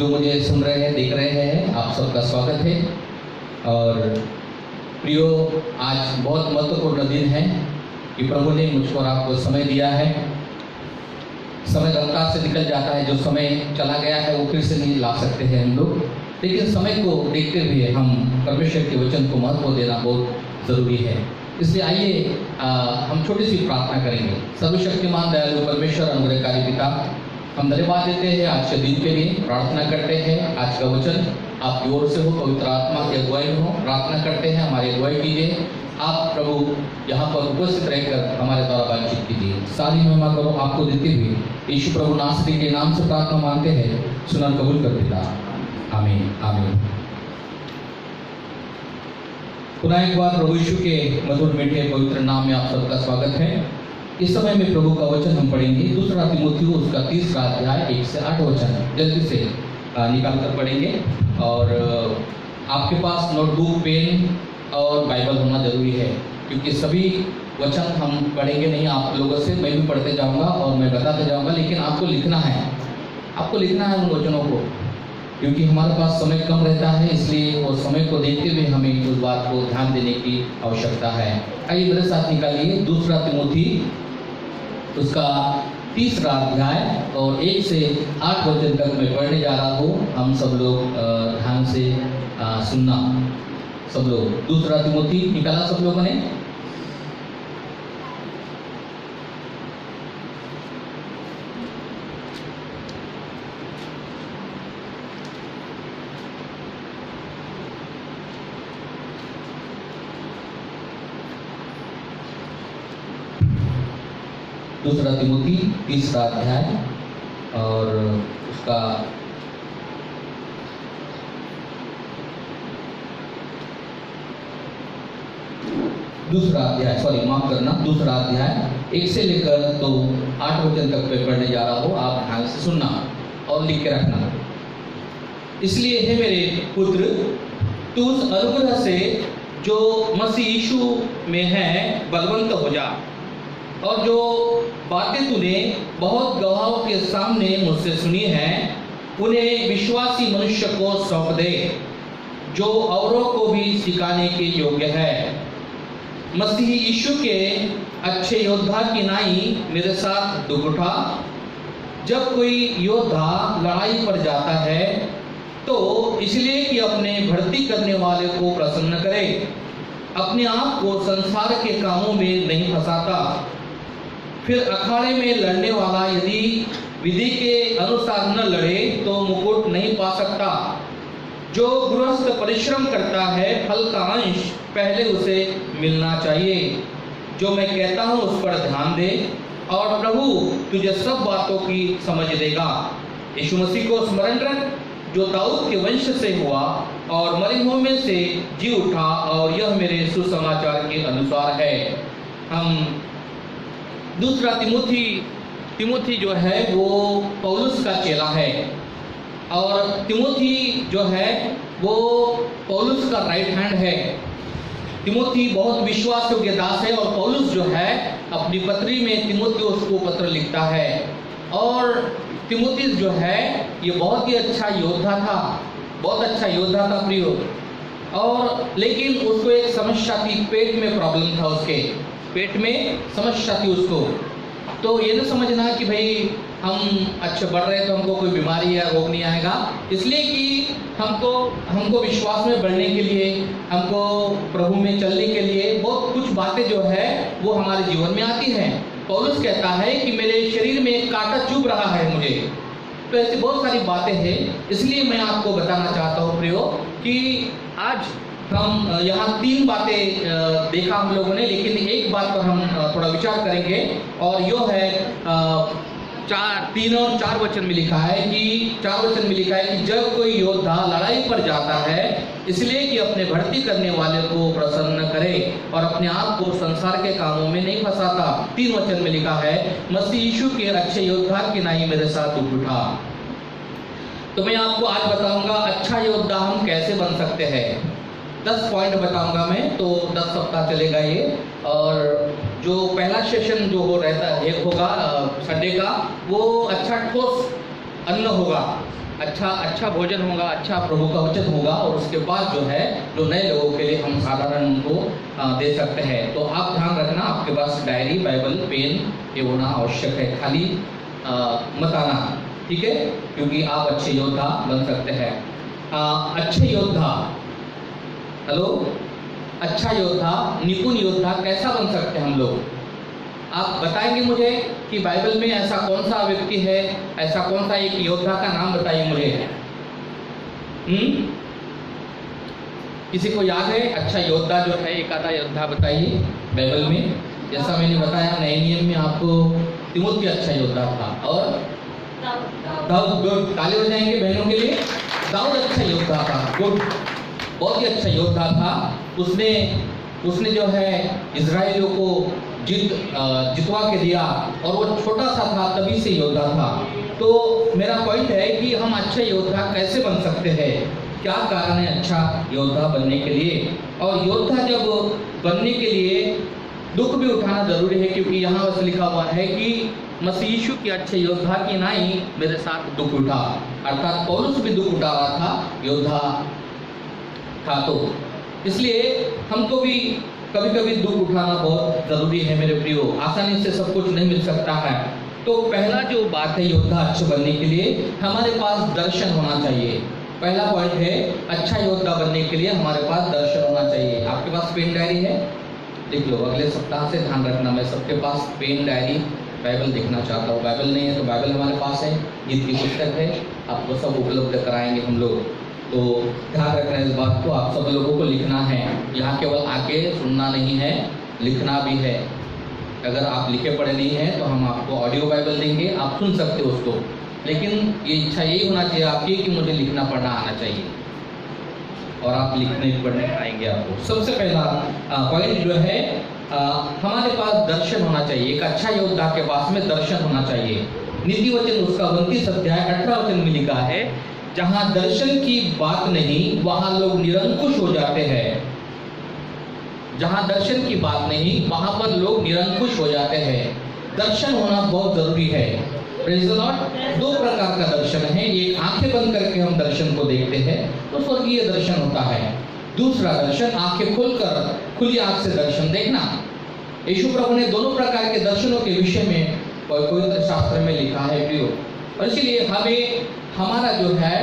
जो मुझे सुन रहे हैं, देख रहे हैं, आप सबका स्वागत है। और प्रियो, आज बहुत महत्वपूर्ण दिन है कि प्रभु ने मुझको और आपको समय दिया है। समय रफ्तार से निकल जाता है, जो समय चला गया है वो फिर से नहीं ला सकते हैं हम लोग, लेकिन समय को देखते हुए हम परमेश्वर के वचन को महत्व देना बहुत ज़रूरी है। इसलिए आइए हम छोटी सी प्रार्थना करेंगे। सर्वशक्तिमान दयालु परमेश्वर अनुग्रहकारी पिता, हम धन्यवाद देते हैं आज के दिन के लिए। प्रार्थना करते हैं आज का वचन आपकी ओर से हो, पवित्र आत्मा की अगुवाई में हो। प्रार्थना करते हैं हमारी अगुवाई कीजिए। आप प्रभु यहाँ पर उपस्थित रहकर हमारे द्वारा बातचीत कीजिए। सारी महिमा करो आपको देते हुए यीशु प्रभु नासरी के नाम से प्रार्थना मांगते हैं, सुना कबूल कर पिता, आमीन आमीन। पुनः एक बार प्रभु यीशु के मधुर मीठे पवित्र नाम में आप सबका स्वागत है। इस समय में प्रभु का वचन हम पढ़ेंगे, दूसरा तिमोथियुस उसका 3 अध्याय 1 से 8 वचन जल्दी से निकाल कर पढ़ेंगे। और आपके पास नोटबुक, पेन और बाइबल होना जरूरी है, क्योंकि सभी वचन हम पढ़ेंगे नहीं आप लोगों से। मैं भी पढ़ते जाऊंगा और मैं बताते जाऊंगा, लेकिन आपको लिखना है, आपको लिखना है उन वचनों को, क्योंकि हमारे पास समय कम रहता है। इसलिए वो समय को देखते हुए हमें उस बात को ध्यान देने की आवश्यकता है। आइए मेरे साथ निकालिए दूसरा तिमोथी उसका 3 अध्याय और 1 से 8 वचन तक मैं पढ़ने जा रहा हूँ। हम सब लोग ध्यान से सुनना। सब लोग दूसरा तिमोथी निकाला सब लोगों ने? दूसरा तिमोथी 3 अध्याय और उसका दूसरा अध्याय 1 से लेकर तो 8 वचन तक मैं पढ़ने जा रहा हूँ। आप ध्यान से सुनना और लिख के रखना। इसलिए हे मेरे पुत्र, तू उस अनुग्रह से जो मसीह यीशु में है बलवंत हो जा, और जो बातें तूने बहुत गवाहों के सामने मुझसे सुनी हैं उन्हें विश्वासी मनुष्य को सौंप दे, जो औरों को भी सिखाने के योग्य है। मसीह यीशु के अच्छे योद्धा की नाई मेरे साथ डूब उठा। जब कोई योद्धा लड़ाई पर जाता है तो इसलिए कि अपने भर्ती करने वाले को प्रसन्न करे, अपने आप को संसार के कामों में नहीं फंसाता। फिर अखाड़े में लड़ने वाला यदि विधि के अनुसार न लड़े तो मुकुट नहीं पा सकता। जो गृहस्थ परिश्रम करता है फल का अंश पहले उसे मिलना चाहिए। जो मैं कहता हूँ उस पर ध्यान दे, और प्रभु तुझे सब बातों की समझ देगा। यीशु मसीह को स्मरण रख, जो दाऊद के वंश से हुआ और मरे हुओं में से जी उठा, और यह मेरे सुसमाचार के अनुसार है। हम दूसरा तिमोथी जो है वो पौलुस का चेला है, और तिमोथी जो है वो पौलुस का राइट हैंड है। तिमोथी बहुत विश्वास योग्य दास है, और पौलुस जो है अपनी पत्री में तिमोथियुस को पत्र लिखता है। और तिमोथी जो है ये बहुत ही अच्छा योद्धा था, बहुत अच्छा योद्धा था प्रियो। और लेकिन उसको एक समस्या थी, पेट में प्रॉब्लम था, उसके पेट में समस्या थी उसको। तो ये न समझना कि भाई हम अच्छे बढ़ रहे तो हमको कोई बीमारी या रोग नहीं आएगा, इसलिए कि हमको विश्वास में बढ़ने के लिए, हमको प्रभु में चलने के लिए बहुत कुछ बातें जो है वो हमारे जीवन में आती हैं। पौलुस कहता है कि मेरे शरीर में एक कांटा चुभ रहा है मुझे। तो ऐसी बहुत सारी बातें हैं, इसलिए मैं आपको बताना चाहता हूँ प्रियो कि आज हम यहाँ 3 बातें देखा हम लोगों ने, लेकिन एक बात पर हम थोड़ा विचार करेंगे, और यो है 3 और 4 वचन में लिखा है कि जब कोई योद्धा लड़ाई पर जाता है इसलिए कि अपने भर्ती करने वाले को प्रसन्न करे और अपने आप को संसार के कामों में नहीं फंसाता। 3 वचन में लिखा है, मसीह यीशु के अच्छे योद्धा की नाई मेरे साथ डूब उठा। तो मैं आपको आज बताऊंगा अच्छा योद्धा हम कैसे बन सकते हैं। 10 पॉइंट बताऊंगा मैं, तो 10 सप्ताह चलेगा ये। और जो पहला सेशन जो होगा संडे का, वो अच्छा ठोस अन्न होगा, अच्छा भोजन होगा, अच्छा प्रभु का वचन होगा, और उसके बाद जो है जो नए लोगों के लिए हम साधारण उनको दे सकते हैं। तो आप ध्यान रखना, आपके पास डायरी, बाइबल, पेन ये होना आवश्यक है, खाली मत आना, ठीक है, क्योंकि आप अच्छे योद्धा बन सकते हैं। अच्छे योद्धा, हेलो, अच्छा योद्धा, निपुण योद्धा कैसा बन सकते हैं हम लोग? आप बताएंगे मुझे कि बाइबल में ऐसा कौन सा व्यक्ति है, ऐसा कौन सा एक योद्धा का नाम बताइए मुझे। किसी को याद है अच्छा योद्धा जो है, एक आधा योद्धा बताइए बाइबल में। जैसा मैंने बताया नए नियम में आपको तिमोथी अच्छा योद्धा था, और दाऊद, गुड, ताली हो जाएंगे बहनों के लिए। दाऊद अच्छा योद्धा था, गुड, बहुत ही अच्छा योद्धा था। उसने जो है इजराइलियों को जितवा के दिया, और वो छोटा सा था तभी से योद्धा था। तो मेरा पॉइंट है कि हम अच्छे योद्धा कैसे बन सकते हैं, क्या कारण है अच्छा योद्धा बनने के लिए। और योद्धा जब बनने के लिए दुख भी उठाना जरूरी है, क्योंकि यहाँ बस लिखा हुआ है कि मसीह यीशु के अच्छे योद्धा की नाई मेरे साथ दुख उठा, अर्थात पौलुस भी दुख उठा रहा था, योद्धा था। तो इसलिए हमको भी कभी कभी दुख उठाना बहुत जरूरी है मेरे प्रियो, आसानी से सब कुछ नहीं मिल सकता है। तो पहला जो बात है योद्धा अच्छे बनने के लिए, हमारे पास दर्शन होना चाहिए। पहला पॉइंट है अच्छा योद्धा बनने के लिए हमारे पास दर्शन होना चाहिए। आपके पास पेन डायरी है, लिख लो। अगले सप्ताह से ध्यान रखना, मैं सबके पास पेन डायरी बाइबल देखना चाहता हूँ। बाइबल नहीं है तो बाइबल हमारे पास है, गीत की पुस्तक है, आपको सब उपलब्ध कराएंगे हम लोग। तो ध्यान रखना इस बात को, आप सब लोगों को लिखना है। यहाँ केवल आके सुनना नहीं है, लिखना भी है। अगर आप लिखे पढ़े नहीं हैं तो हम आपको ऑडियो बाइबल देंगे, आप सुन सकते हो उसको, लेकिन ये इच्छा यही होना चाहिए आपकी कि मुझे लिखना पढ़ना आना चाहिए, और आप लिखने पढ़ने आएंगे आपको। सबसे पहला पॉइंट जो है हमारे पास दर्शन होना चाहिए। एक अच्छा योद्धा के पास में दर्शन होना चाहिए। नीति वचन उसका 29 अध्याय 18 वचन में लिखा है, जहां दर्शन की बात नहीं वहां लोग निरंकुश हो जाते हैं। जहां दर्शन की बात नहीं वहां पर लोग निरंकुश हो जाते हैं। दर्शन होना बहुत जरूरी है। Praise the Lord. दो प्रकार का दर्शन है, एक आंखें बंद करके हम दर्शन को देखते हैं तो स्वर्गीय दर्शन होता है। दूसरा दर्शन आंखें खोलकर खुली आंख से दर्शन देखना। यीशु प्रभु ने दोनों प्रकार के दर्शनों के विषय में पवित्र शास्त्र में लिखा है प्रियो, और इसलिए हमें हमारा जो है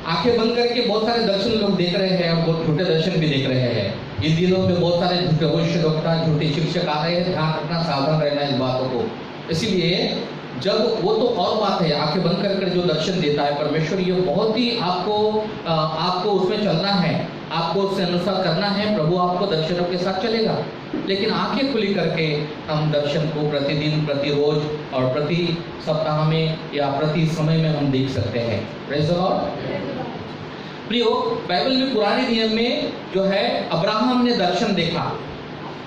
आंखें बंद करके बहुत सारे दर्शन लोग देख रहे हैं, और बहुत झूठे दर्शन भी देख रहे हैं। इन दिनों में बहुत सारे झूठे भविष्यवक्ता, झूठे शिक्षक आ रहे हैं, ध्यान रखना, सावधान रहना इस बातों को। इसलिए जब वो तो और बात है, आंखें बंद कर जो दर्शन देता है परमेश्वर, ये बहुत ही आपको उसमें चलना है, आपको उससे अनुसार करना है, प्रभु आपको दर्शनों के साथ चलेगा। लेकिन आंखें खुली करके हम दर्शन को प्रतिदिन, प्रति रोज और प्रति सप्ताह में या प्रति समय में हम देख सकते हैं। Praise the Lord. प्रियो, बाइबल में पुराने नियम में जो है अब्राहम ने दर्शन देखा।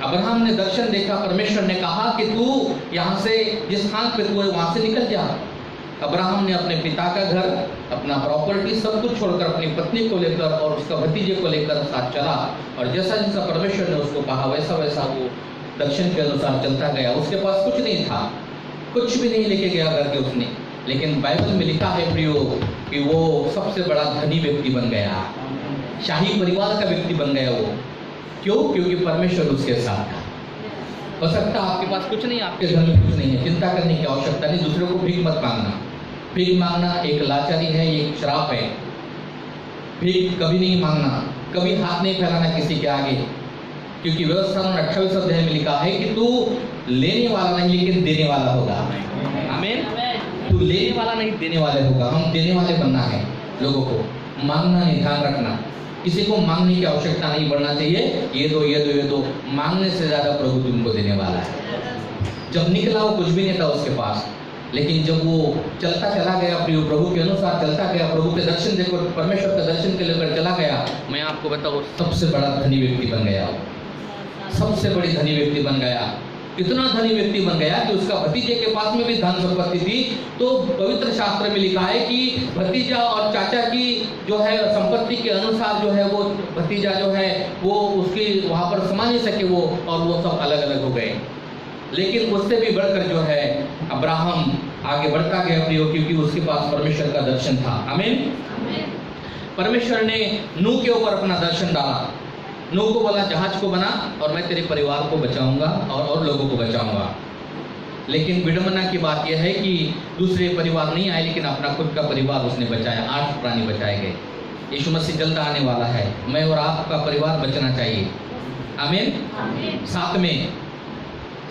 अब्राहम ने दर्शन देखा, परमेश्वर ने कहा कि तू यहाँ से जिस स्थान पे तू है वहां से निकल जा। अब्राहम ने अपने पिता का घर, अपना प्रॉपर्टी सब कुछ छोड़कर अपनी पत्नी को लेकर और उसका भतीजे को लेकर साथ चला, और जैसा जैसा परमेश्वर ने उसको कहा वैसा वैसा वो दर्शन के अनुसार चलता गया। उसके पास कुछ नहीं था, कुछ भी नहीं लेके गया घर के उसने, लेकिन बाइबल में लिखा है प्रियो कि वो सबसे बड़ा धनी व्यक्ति बन गया, शाही परिवार का व्यक्ति बन गया वो। क्यों? क्योंकि परमेश्वर उसके साथ था। हो सकता है आपके पास कुछ नहीं, आपके घर में कुछ नहीं है, चिंता करने की आवश्यकता नहीं। दूसरों को भीख मत मांगना। भीख मांगना एक लाचारी है, एक श्राप है। भीख कभी नहीं मांगना, कभी हाथ नहीं फैलाना किसी के आगे, क्योंकि व्यवस्था में 28 अध्याय में लिखा है कि तू लेने वाला नहीं लेकिन देने वाला होगा। आमीन। तू लेने वाला नहीं देने वाले होगा। हम देने वाले बनना है लोगों को, मांगना नहीं। ध्यान रखना, किसी को मांगने की आवश्यकता नहीं पड़ना चाहिए, ये दो ये दो ये दो। मांगने से ज्यादा प्रभु तुमको देने वाला है। जब निकला वो कुछ भी नहीं था उसके पास, लेकिन जब वो चलता चला गया प्रभु के अनुसार चलता गया, प्रभु के दर्शन देखो, परमेश्वर के दर्शन के लेकर चला गया, मैं आपको बताऊं सबसे बड़ा धनी व्यक्ति बन गया। सबसे बड़ी धनी व्यक्ति बन गया। इतना धनी व्यक्ति बन गया कि उसका भतीजे के पास में भी धन संपत्ति थी। तो पवित्र शास्त्र में लिखा है कि भतीजा और चाचा की जो है संपत्ति के अनुसार जो है वो भतीजा जो है वो उसकी वहां पर समा नहीं सके वो, और वो सब अलग अलग हो गए। लेकिन उससे भी बढ़कर जो है अब्राहम आगे बढ़ता गया प्रियो, क्योंकि उसके पास परमेश्वर का दर्शन था। आमीन। परमेश्वर ने नूह के ऊपर अपना दर्शन डाला। नूह को बोला जहाज को बना और मैं तेरे परिवार को बचाऊंगा और लोगों को बचाऊंगा। लेकिन विडंबना की बात यह है कि दूसरे परिवार नहीं आए, लेकिन अपना खुद का परिवार उसने बचाया। 8 प्राणी बचाए गए। यीशु मसीह जल्द आने वाला है, मैं और आपका परिवार बचना चाहिए। आमीन।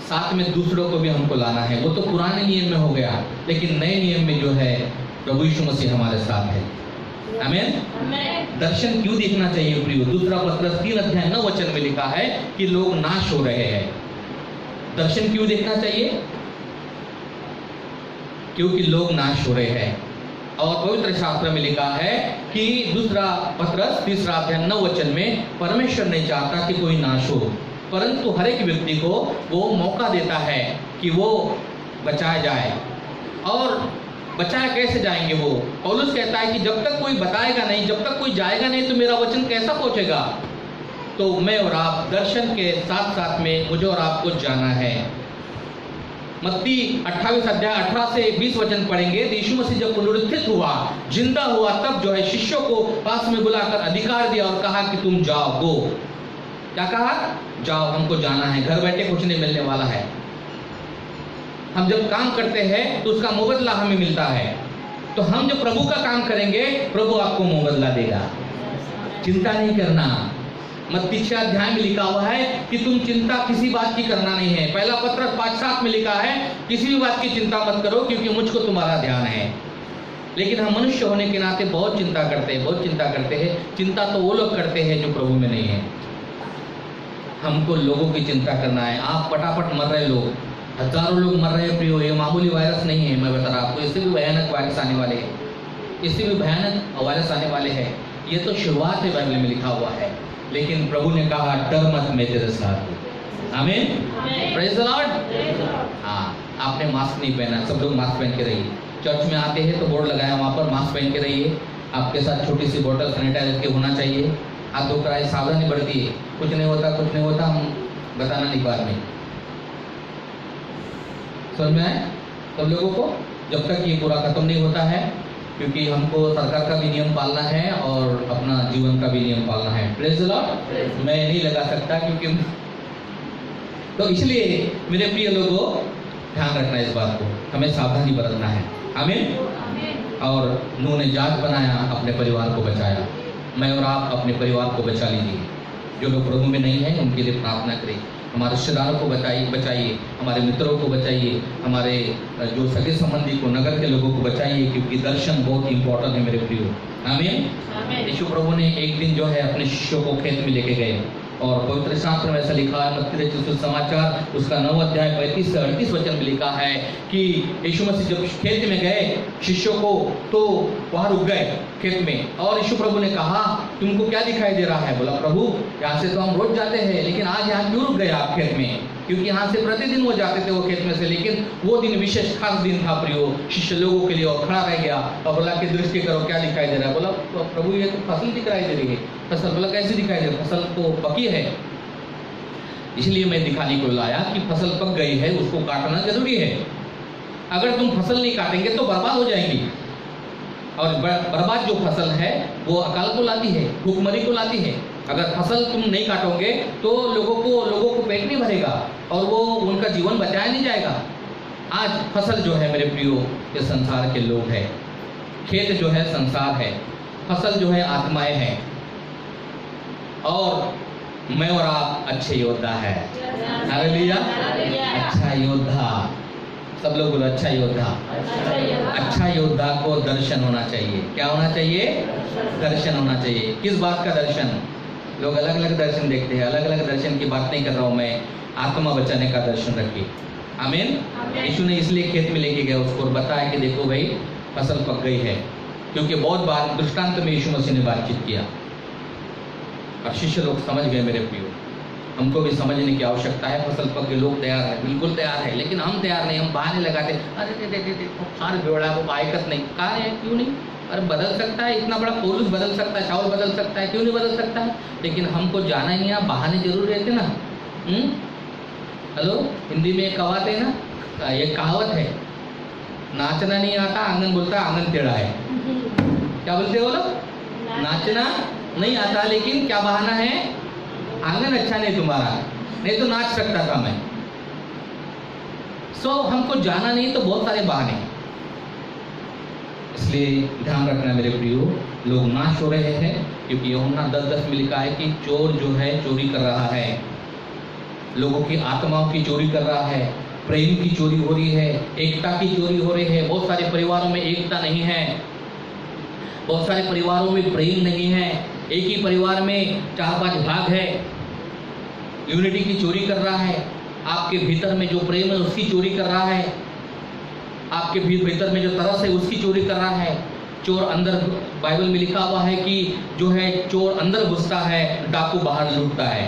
साथ में दूसरों को भी हमको लाना है। वो तो पुराने नियम में हो गया, लेकिन नए नियम में जो है प्रभु यीशु मसीह हमारे साथ है। आमीन। दर्शन क्यों देखना चाहिए प्रियो? दूसरा पत्रस 3 अध्याय 9 वचन में लिखा है कि लोग नाश हो रहे हैं। दर्शन क्यों देखना चाहिए? क्योंकि लोग नाश हो रहे हैं। और पवित्र शास्त्र में लिखा है कि दूसरा पत्रस 3 अध्याय 9 वचन में परमेश्वर नहीं चाहता कि कोई नाश हो, परंतु हर एक व्यक्ति को वो मौका देता है कि वो बचाया जाए। और बचाया कैसे जाएंगे? वो पौलुस कहता है कि जब तक कोई बताएगा नहीं, जब तक कोई जाएगा नहीं, तो मेरा वचन कैसा पहुंचेगा? तो मैं और आप दर्शन के साथ साथ में मुझे और आपको जाना है। मत्ती 28 अध्याय 18 से 20 वचन पढ़ेंगे। तो यीशु मसीह जब पुनरुत्थित हुआ, जिंदा हुआ, तब जो है शिष्यों को पास में बुलाकर अधिकार दिया और कहा कि तुम जाओ, गो। क्या कहा? जाओ, हमको जाना है। घर बैठे कुछ नहीं मिलने वाला है। हम जब काम करते हैं तो उसका मुबदला हमें मिलता है। तो हम जब प्रभु का काम करेंगे, प्रभु आपको मुबदला देगा। चिंता नहीं करना। मत्ती 6 अध्याय में लिखा हुआ है कि तुम चिंता किसी बात की करना नहीं है। पहला पत्र 5:7 में लिखा है किसी भी बात की चिंता मत करो, क्योंकि मुझको तुम्हारा ध्यान है। लेकिन हम मनुष्य होने के नाते बहुत चिंता करते हैं। चिंता तो वो लोग करते हैं जो प्रभु में नहीं है। हमको लोगों की चिंता करना है। आप फटाफट मर रहे लोग, हजारों लोग मर रहे हैं प्रियो। ये मामूली वायरस नहीं है, मैं बता रहा आपको। इससे भी भयानक वायरस आने वाले हैं, इससे भी भयानक वायरस आने वाले हैं। ये तो शुरुआत है, बाइबल में लिखा हुआ है। लेकिन प्रभु ने कहा डर मत, मैं तेरे साथ हूं। आमीन। Praise the Lord. हाँ, आपने मास्क नहीं पहना, सब लोग मास्क पहन के रहिए। चर्च में आते हैं तो बोर्ड लगाया वहाँ पर मास्क पहन के रहिए। आपके साथ छोटी सी बोतल सैनिटाइजर के होना चाहिए। हाथ धोकर आए, सावधानी बरती है। कुछ नहीं होता, हम बताना नहीं बाद में। समझ में आए सब लोगों को? जब तक ये पूरा खत्म नहीं होता है, क्योंकि हमको सरकार का भी नियम पालना है और अपना जीवन का भी नियम पालना है। Praise the Lord. मैं नहीं लगा सकता, क्योंकि तो इसलिए मेरे प्रिय लोगों, ध्यान रखना इस बात को, हमें सावधानी बरतना है। आमीन। और नूह ने जहाज बनाया, अपने परिवार को बचाया। मैं और आप अपने परिवार को बचा लीजिए। जो लोग प्रभु में नहीं है उनके लिए प्रार्थना करें। हमारे रिश्तेदारों को बचाइए, हमारे मित्रों को बचाइए, हमारे जो सगे संबंधी को, नगर के लोगों को बचाइए, क्योंकि दर्शन बहुत इंपॉर्टेंट है मेरे प्रियो। आमीन। यीशु प्रभु ने एक दिन जो है अपने शिष्यों को खेत में लेके गए, और पवित्र शास्त्र में ऐसा लिखा है, मत्ती रचित समाचार उसका 9 अध्याय 35 से 38 वचन में लिखा है कि यीशु मसीह जब खेत में गए शिष्यों को, तो वहां रुक गए खेत में। और यीशु प्रभु ने कहा तुमको क्या दिखाई दे रहा है? बोला प्रभु यहाँ से तो हम रोज जाते हैं, लेकिन आज यहाँ क्यों रुक गए आप खेत में? क्योंकि यहाँ से प्रतिदिन वो जाते थे वो खेत में से, लेकिन वो दिन विशेष खास दिन था प्रियो शिष्य लोगों के लिए। और खड़ा रह गया और बोला कि दृष्टि करो क्या दिखाई दे रहा है? बोला प्रभु ये तो फसल दिखाई दे रही है। फसल? बोला कैसे दिखाई दे रही है? फसल तो पकी है, इसलिए मैं दिखाने को लाया कि फसल पक गई है, उसको काटना जरूरी है। अगर तुम फसल नहीं काटेंगे तो बर्बाद हो जाएंगी। और बर्बाद जो फसल है वो अकाल को लाती है, भूखमरी को लाती है। अगर फसल तुम नहीं काटोगे तो लोगों को पेट नहीं भरेगा और वो उनका जीवन बचाया नहीं जाएगा। आज फसल जो है मेरे प्रियो, ये संसार के लोग हैं। खेत जो है संसार है, फसल जो है आत्माएं हैं। और मैं और आप अच्छे योद्धा है। हालेलुया। अच्छा योद्धा, सब लोग बोलो अच्छा योद्धा। अच्छा योद्धा को दर्शन होना चाहिए। क्या होना चाहिए? दर्शन होना चाहिए। किस बात का दर्शन? लोग अलग अलग दर्शन देखते हैं, अलग अलग दर्शन की बात नहीं कर रहा हूँ मैं। आत्मा बचाने का दर्शन रखिए। आमीन। यीशु ने इसलिए खेत में लेके गया उसको और बताया कि देखो भाई फसल पक गई है, क्योंकि बहुत बार दृष्टांत में यीशु मसीह ने बातचीत किया और शिष्य लोग समझ गए। मेरे प्रियो, हमको भी समझने की आवश्यकता है। फसल पक के लोग तैयार है, बिल्कुल तैयार है, लेकिन हम तैयार नहीं। हम बहाने लगाते, अरे खार बेवड़ा वो आयकत नहीं। कहा है क्यों नहीं? अरे बदल सकता है, इतना बड़ा पौलुस बदल सकता है, शाऊल बदल सकता है, क्यों नहीं बदल सकता है? लेकिन हमको जाना ही नहीं। बहाने जरूर रहते ना। हेलो, हिंदी में एक कहावत है ना, एक कहावत है नाचना नहीं आता, आंगन बोलता है आंगन टेढ़ा है। क्या बोलते हो लोग? नाचना नहीं आता, लेकिन क्या बहाना है? आंगन अच्छा नहीं तुम्हारा, नहीं तो नाच सकता था मैं। हमको जाना नहीं तो बहुत सारे बहाने हैं। इसलिए ध्यान रखना मेरे प्रियो, लोग नाश हो रहे हैं क्योंकि यूहन्ना 10:10 में लिखा है कि चोर जो है चोरी कर रहा है, लोगों की आत्माओं की चोरी कर रहा है, प्रेम की चोरी हो रही है, एकता की चोरी हो रही है। बहुत सारे परिवारों में एकता नहीं है, बहुत सारे परिवारों में प्रेम नहीं है, एक ही परिवार में 4-5 भाग है, यूनिटी की चोरी कर रहा है। आपके भीतर में जो प्रेम है उसकी चोरी कर रहा है, आपके भीतर में जो तरस है उसकी चोरी कर रहा है। चोर अंदर, बाइबल में लिखा हुआ है कि जो है चोर अंदर घुसता है, डाकू बाहर लूटता है।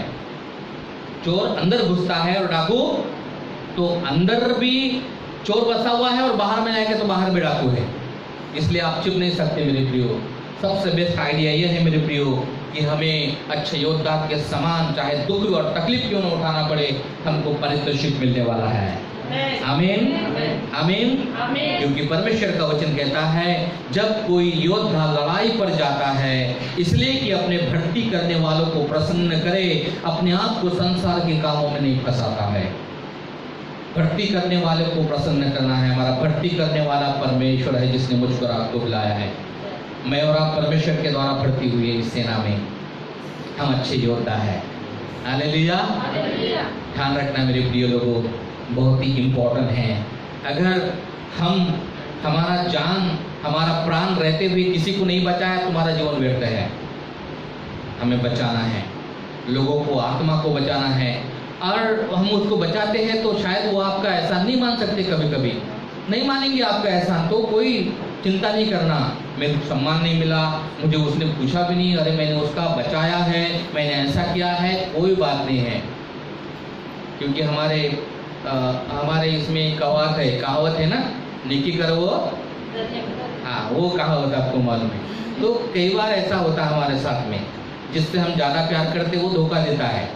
चोर अंदर घुसता है और डाकू, तो अंदर भी चोर बसा हुआ है और बाहर में आएगा तो बाहर में डाकू है। इसलिए आप छिप नहीं सकते मेरे प्रियो। सबसे बेस्ट आइडिया ये है मेरे प्रियो कि हमें अच्छे योद्धा के समान, चाहे दुख और तकलीफ क्यों न उठाना पड़े, हमको पारितोषिक मिलने वाला है। आमीन, आमीन। क्योंकि परमेश्वर का वचन कहता है जब कोई योद्धा लड़ाई पर जाता है इसलिए कि अपने भक्ति करने वालों को प्रसन्न करे, अपने आप को संसार के कामों में नहीं फंसाता है। भक्ति करने वाले को प्रसन्न करना है। हमारा भक्ति करने वाला परमेश्वर है जिसने मुझको और आपको बुलाया है। मैं और आप परमेश्वर के द्वारा भर्ती हुए इस सेना में, हम अच्छे योद्धा है। हालेलुया। ध्यान रखना मेरे प्रिय लोगों, बहुत ही इम्पोर्टेंट है। अगर हम हमारा जान, हमारा प्राण रहते हुए किसी को नहीं बचाया, तुम्हारा जीवन व्यर्थ है। हमें बचाना है, लोगों को, आत्मा को बचाना है। और हम उसको बचाते हैं तो शायद वो आपका एहसान नहीं मान सकते, कभी कभी नहीं मानेंगे आपका एहसान, तो कोई चिंता नहीं करना। मेरे को सम्मान नहीं मिला, मुझे उसने पूछा भी नहीं, अरे मैंने उसका बचाया है, मैंने ऐसा किया है, कोई बात नहीं है। क्योंकि हमारे इसमें कहावत है ना, नेकी करो वो, हाँ वो कहावत आपको मालूम है। तो कई बार ऐसा होता है हमारे साथ में, जिससे हम ज़्यादा प्यार करते वो धोखा देता है।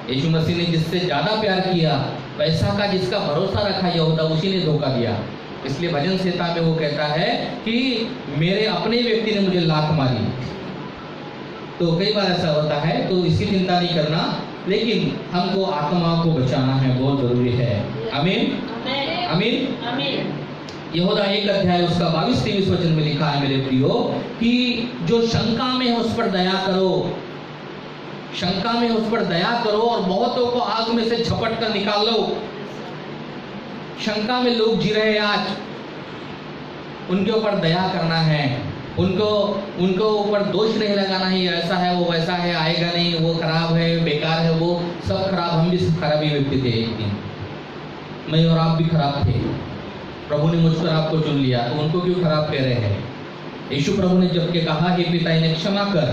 यीशु मसीह ने जिससे ज़्यादा प्यार किया, पैसा का जिसका भरोसा रखा यहूदा, उसी ने धोखा दिया। इसलिए भजन संहिता में वो कहता है कि मेरे अपने व्यक्ति ने मुझे लात मारी। तो कई बार ऐसा होता है, तो इसकी चिंता नहीं करना, लेकिन हमको आत्मा को बचाना है, बहुत जरूरी है। आमीन, आमीन। यहूदा 1 अध्याय उसका 22-23 वचन में लिखा है मेरे प्रियो कि जो शंका में है उस पर दया करो, शंका में उस पर दया करो और बहुतों को आग में से झपट कर निकाल लो। शंका में लोग जी रहे हैं आज, उनके ऊपर दया करना है, उनको ऊपर दोष नहीं लगाना है, ऐसा है वो वैसा है, आएगा नहीं, वो खराब है, बेकार है, वो सब खराब। हम भी खराबी व्यक्ति थे एक दिन, मैं और आप भी खराब थे। प्रभु ने मुझ पर आपको चुन लिया, तो उनको क्यों खराब कह रहे हैं? यीशु प्रभु ने जबकि कहा कि पिता इन्हें क्षमा कर,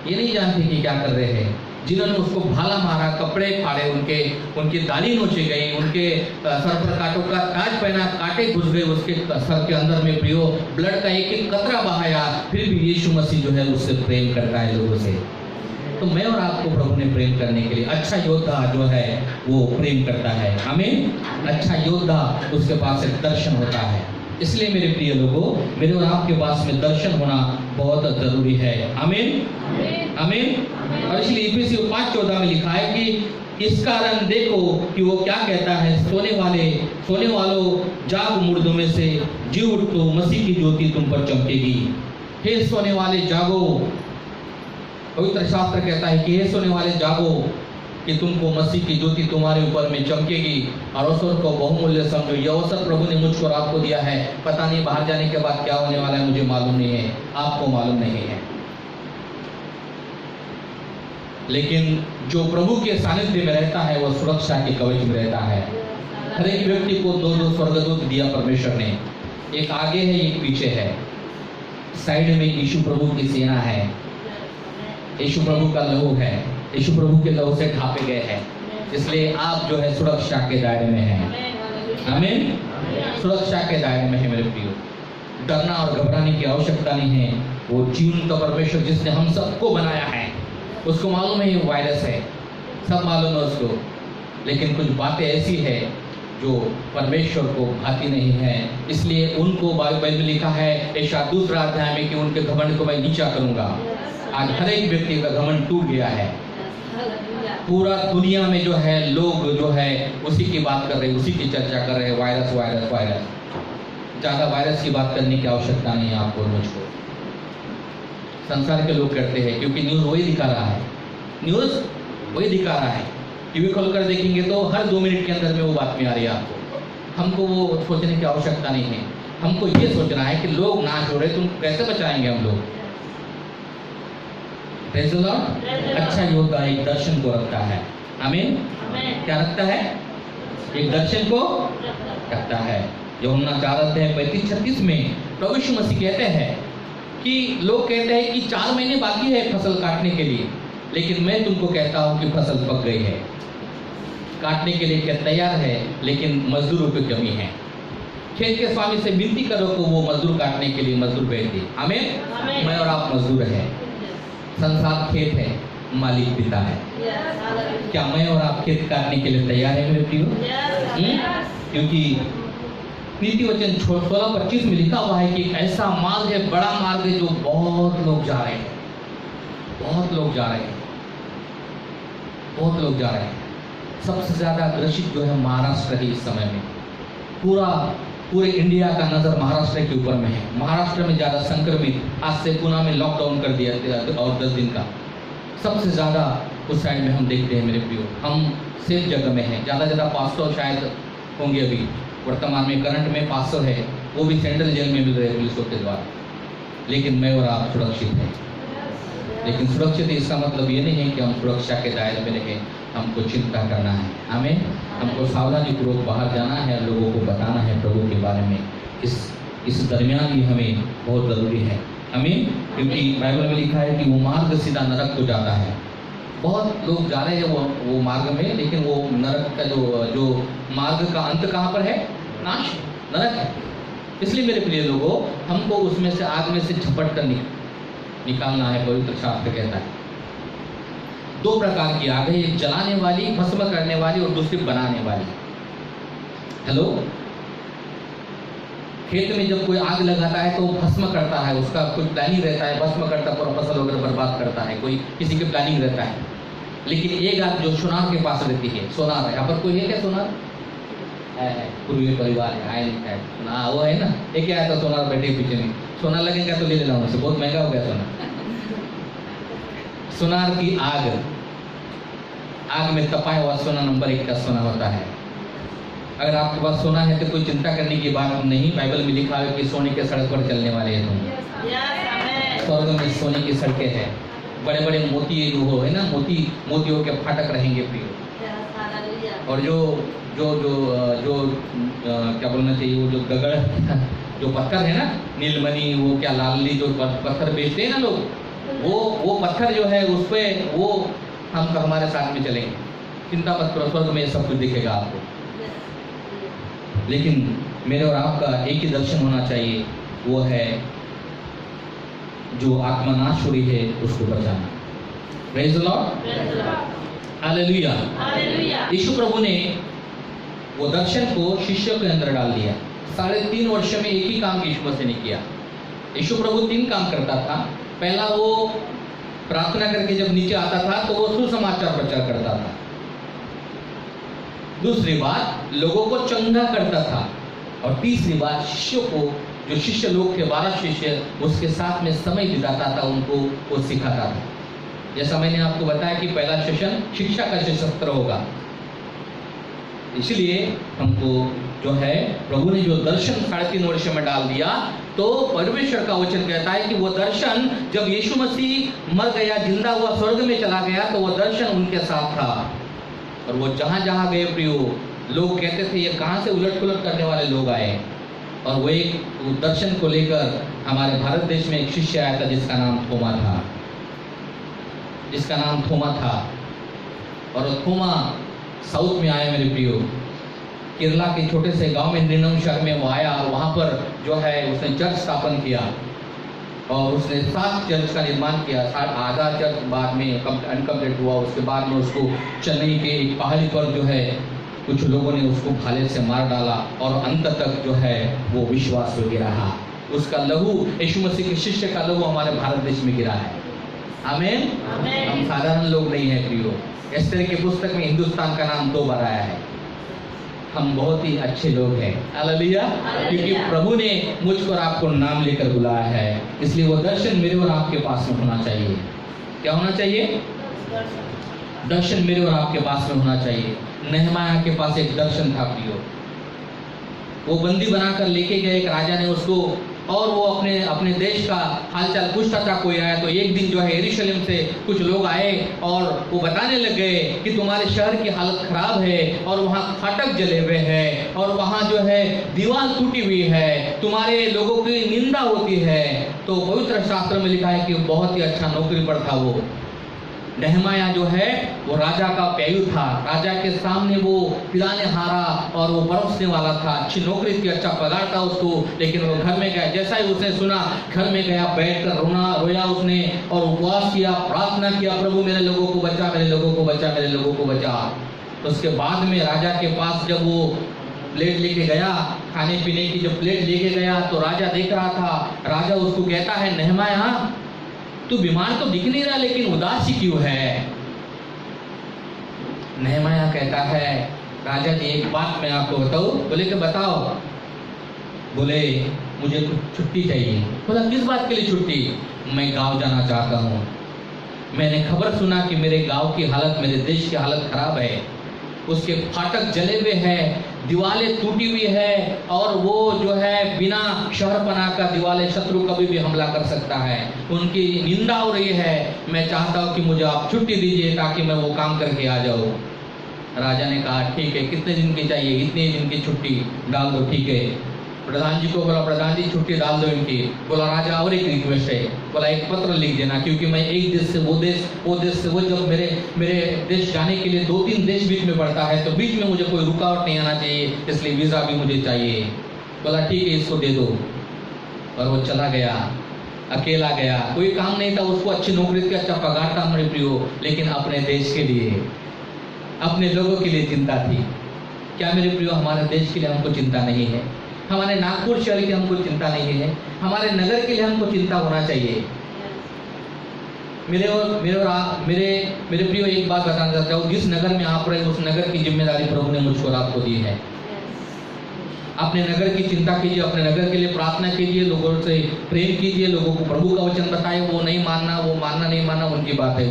ये नहीं जानते कि क्या कर रहे हैं। जिन्होंने उसको भाला मारा, कपड़े फाड़े, उनकी दाढ़ी नोची गई, उनके सर पर कांटों का ताज पहना, कांटे घुस गए उसके सर के अंदर में प्रियो, ब्लड का एक एक कतरा बहाया, फिर भी यीशु मसीह जो है उससे प्रेम करता है लोगों से। तो मैं और आपको प्रभु ने प्रेम करने के लिए, अच्छा योद्धा जो है वो प्रेम करता है। आमीन। अच्छा योद्धा, उसके पास एक दर्शन होता है। इसलिए मेरे प्रिय लोगों, मेरे और आपके पास में दर्शन होना बहुत जरूरी है। आमीन, आमीन। और इसलिए इफिसियों 5:14 में लिखा है कि इस कारण देखो कि वो क्या कहता है, सोने वालों जाग मुर्दों में से जी उठो, मसीह की ज्योति तुम पर चमकेगी। हे सोने वाले जागो, पवित्र शास्त्र कहता है कि हे सोने वाले जागो कि तुमको मसीह की ज्योति तुम्हारे ऊपर में चमकेगी। और अवसर को बहुमूल्य समझो, यह अवसर प्रभु ने मुझको और आपको दिया है। पता नहीं बाहर जाने के बाद क्या होने वाला है, मुझे मालूम नहीं है, आपको मालूम नहीं है, लेकिन जो प्रभु के सानिध्य में रहता है वो सुरक्षा के कवच में रहता है। हर एक व्यक्ति को 2-2 स्वर्गदूत दिया परमेश्वर ने, एक आगे है एक पीछे है। साइड में यीशु प्रभु की सेना है, यीशु प्रभु का लहू है, यीशु प्रभु के लहू से ढांपे गए हैं। इसलिए आप जो है सुरक्षा के दायरे में हैं। आमीन। सुरक्षा के दायरे में है मेरे प्रियो। डरना और घबराने की आवश्यकता नहीं है। वो जीवन का परमेश्वर जिसने हम सबको बनाया है, उसको मालूम है ये वायरस है, सब मालूम है उसको, लेकिन कुछ बातें ऐसी है जो परमेश्वर को भाती नहीं है, इसलिए उनको बाइबल में लिखा है यशायाह 2 अध्याय में कि उनके घमंड को मैं नीचा करूंगा। आज हर एक व्यक्ति का घमंड टूट गया है। पूरा दुनिया में जो है लोग जो है उसी की बात कर रहे हैं, उसी की चर्चा कर रहे हैं, वायरस वायरस वायरस। ज़्यादा वायरस की बात करने की आवश्यकता नहीं है आपको मुझको। संसार के लोग करते हैं क्योंकि न्यूज़ वही दिखा रहा है, न्यूज़ वही दिखा रहा है। टीवी खोलकर देखेंगे तो हर 2 मिनट के अंदर में वो बात में आ रही है आपको। हमको वो सोचने की आवश्यकता नहीं है, हमको ये सोचना है कि लोग नाश हो रहे तो उनको कैसे बचाएंगे हम लोग। Praise the Lord. अच्छा योद्धा एक दर्शन को रखता है। आमीन। क्या रखता है? एक दर्शन को रखता है। यूहन्ना 4:35-36 में प्रभु यीशु मसीह कहते हैं कि लोग कहते हैं कि 4 महीने बाकी है फसल काटने के लिए, लेकिन मैं तुमको कहता हूं कि फसल पक गई है, काटने के लिए क्या तैयार है, लेकिन मजदूरों की कमी है। खेत के स्वामी से विनती करो कि वो मजदूर काटने के लिए मजदूर भेज दे। आमीन। मैं और आप मजदूर हैं, संसार खेत है, मालिक पिता है। क्या मैं और आप खेत काटने के लिए तैयार है मेरे प्रियो? क्योंकि नीति वचन 16:25 में लिखा हुआ है कि ऐसा मार्ग है, बड़ा मार्ग है, जो बहुत लोग जा रहे हैं, बहुत लोग जा रहे हैं, बहुत लोग जा रहे हैं। सबसे ज्यादा ग्रसित जो है महाराष्ट्र है इस समय में। पूरे इंडिया का नजर महाराष्ट्र के ऊपर में है। महाराष्ट्र में ज्यादा संक्रमित, आज से पुणे में लॉकडाउन कर दिया और 10 दिन का। सबसे ज्यादा उस साइड में हम देखते हैं मेरे प्रियो। हम सेफ जगह में हैं। ज़्यादा 500 शायद होंगे अभी वर्तमान में, करंट में 500 है, वो भी सेंट्रल जेल में मिल रहे हैं पुलिसों के द्वारा। लेकिन मैं और आप सुरक्षित हैं। लेकिन सुरक्षित इसका मतलब ये नहीं है कि हम सुरक्षा के दायरे में रहें, हमको चिंता करना है। हमें हमको सावधानीपूर्वक बाहर जाना है, लोगों को बताना है प्रभु के बारे में। इस दरमियान भी हमें बहुत ज़रूरी है। हमें, क्योंकि बाइबल में लिखा है कि वो मार्ग सीधा नरक को जाता है। बहुत लोग जा रहे हैं वो मार्ग में, लेकिन वो नरक का जो मार्ग का अंत कहाँ पर है? नाश, नरक है। इसलिए मेरे प्रिय लोगों, हमको उसमें से, आग में से झपट कर निकालना है। पवित्र शास्त्र कहता है 2 प्रकार की आग है, एक जलाने वाली, भस्म करने वाली, और दूसरी बनाने वाली। हेलो, खेत में जब कोई आग लगाता है तो वो भस्म करता है, उसका कोई प्लानिंग रहता है, भस्म करता है, पूरा फसल वगैरह बर्बाद करता है, कोई किसी की प्लानिंग रहता है। लेकिन एक आग जो सोनार के पास रहती है, सोनार है, यहाँ पर कोई है क्या सोनार? है, पूर्वी परिवार है, आए नहीं है ना, वो है ना, एक क्या आता सोनार बैठे पीछे में, सोनार लगेगा तो ले लेना उनसे, बहुत महंगा हो गया सोनार। सोनार की आग में तपाया हुआ सोना नंबर 1 का सोना होता है। अगर आपके पास सोना है तो कोई चिंता करने की बात नहीं। बाइबल में लिखा है कि सोने के सड़क पर चलने वाले हैं तुम। स्वर्ग में सोने की सड़कें हैं, बड़े बड़े मोती जो है ना, मोतियों के फाटक रहेंगे प्रियो। और जो क्या बोलना चाहिए, वो जो गगड़ जो पत्थर है ना, नीलमणि, वो क्या लाली जो पत्थर बेचते हैं ना लोग, वो पत्थर जो है उस पे वो हम हमारे साथ में चलेंगे। चिंता मत करो, स्वर्ग में सब कुछ दिखेगा आपको। लेकिन मेरे और आपका एक ही दर्शन होना चाहिए, वो है जो आत्मा नाश हो रही है उसको बचाना। Praise the Lord, hallelujah. यीशु प्रभु ने वो दर्शन को शिष्यों के अंदर डाल दिया। 3.5 वर्ष में एक ही काम यीशु मसीह ने किया। यीशु प्रभु 3 काम करता था। पहला, वो प्रार्थना करके जब नीचे आता था तो वो सुसमाचार प्रचार करता था। दूसरी बात, लोगों को चंगा करता था। और तीसरी बात, शिष्यों को, जो शिष्य लोग थे 12 शिष्य, उसके साथ में समय बिताता था, उनको वो सिखाता था। जैसा मैंने आपको बताया कि पहला सेशन शिक्षा का सत्र होगा। इसलिए हमको जो है प्रभु ने जो दर्शन 3.5 वर्ष में डाल दिया, तो परमेश्वर का वचन कहता है कि वो दर्शन जब यीशु मसीह मर गया, जिंदा हुआ, स्वर्ग में चला गया, तो वो दर्शन उनके साथ था। और वो जहाँ जहाँ गए प्रियो, लोग कहते थे ये कहाँ से उलट पुलट करने वाले लोग आए। और वो एक दर्शन को लेकर हमारे भारत देश में एक शिष्य आया था जिसका नाम थोमा था। और थोमा साउथ में आया मेरे प्रियो, केरला के छोटे से गांव में निर्नम शहर में वो आया। और वहाँ पर जो है उसने चर्च स्थापन किया और उसने 7 चर्च का निर्माण किया। आधा चर्च बाद में अनकम्प्लीट हुआ। उसके बाद में उसको चेन्नई के एक पहाड़ी पर जो है कुछ लोगों ने उसको भाले से मार डाला और अंत तक जो है वो विश्वास में गिरा रहा। उसका लहू, यीशु मसीह के शिष्य का लहू हमारे भारत देश में गिरा है। आमीन। हम साधारण लोग नहीं है प्रियो। एस्तर की पुस्तक में हिंदुस्तान का नाम 2 बार आया है। हम बहुत ही अच्छे लोग हैं, हालेलुया, क्योंकि प्रभु ने मुझको और आपको नाम लेकर बुलाया है। इसलिए वो दर्शन मेरे और आपके पास में होना चाहिए। क्या होना चाहिए? दर्शन मेरे और आपके पास में होना चाहिए। नहमाया के पास एक दर्शन था प्रियो। वो बंदी बनाकर लेके गए एक राजा ने उसको, और वो अपने देश का हालचाल पूछता था। कोई आया तो एक दिन जो है यरूशलेम से कुछ लोग आए और वो बताने लग गए कि तुम्हारे शहर की हालत खराब है और वहाँ फाटक जले हुए हैं और वहाँ जो है दीवार टूटी हुई है, तुम्हारे लोगों की निंदा होती है। तो पवित्र शास्त्र में लिखा है कि बहुत ही अच्छा नौकरी पर था वो। नहमाया जो है वो राजा का प्यायु था, राजा के सामने वो पिलाने हारा और वो परोसने वाला था। अच्छी नौकरी थी, अच्छा पगार था उसको। लेकिन वो घर में गया, जैसा ही उसने सुना घर में गया, बैठकर रोया उसने और उपवास किया, प्रार्थना किया, प्रभु मेरे लोगों को बचा, मेरे लोगों को बचा, मेरे लोगों को बचा। उसके बाद में राजा के पास जब वो प्लेट लेके गया, खाने पीने की जब प्लेट लेके गया तो राजा देख रहा था। राजा उसको कहता है, नहमाया तू बीमार तो दिख नहीं रहा लेकिन उदासी क्यों है? नहमाया कहता है, राजा जी एक बात मैं आपको बताऊं। बोले कि बताओ। बोले मुझे कुछ छुट्टी चाहिए। बोला किस बात के लिए छुट्टी? मैं गांव जाना चाहता हूँ। मैंने खबर सुना कि मेरे गांव की हालत, मेरे देश की हालत खराब है। उसके फाटक जले हुए हैं, दीवारें टूटी हुई है और वो जो है बिना शहरपना का दीवारें, शत्रु कभी भी हमला कर सकता है, उनकी निंदा हो रही है। मैं चाहता हूँ कि मुझे आप छुट्टी दीजिए ताकि मैं वो काम करके आ जाऊँ। राजा ने कहा ठीक है, कितने दिन की चाहिए? इतने दिन की छुट्टी डाल दो। ठीक है। प्रधान जी को बोला, प्रधान जी छुट्टी डाल दो इनकी। बोला राजा और एक रिक्वेस्ट है। बोला एक पत्र लिख देना, क्योंकि मैं एक देश से वो देश से वो जब मेरे देश जाने के लिए 2-3 देश बीच में पड़ता है तो बीच में मुझे कोई रुकावट नहीं आना चाहिए, इसलिए वीज़ा भी मुझे चाहिए। बोला ठीक है, इसको दे दो। और वो चला गया, अकेला गया, कोई काम नहीं था उसको, अच्छी नौकरी थी, अच्छा पगार था मेरे प्रियो, लेकिन अपने देश के लिए, अपने लोगों के लिए चिंता थी। क्या मेरे प्रियो हमारे देश के लिए हमको चिंता नहीं है? हमारे नागपुर शहर की हमको चिंता नहीं है? हमारे नगर के लिए हमको चिंता होना चाहिए। मेरे प्रियो एक बात बताना चाहता हूँ, जिस नगर में आप रहे उस नगर की जिम्मेदारी प्रभु ने मुझको और आपको दी है। अपने नगर की चिंता कीजिए, अपने नगर के लिए प्रार्थना कीजिए, लोगों से प्रेम कीजिए, लोगों को प्रभु का वचन बताए। वो नहीं मानना, वो मानना नहीं मानना उनकी बात है,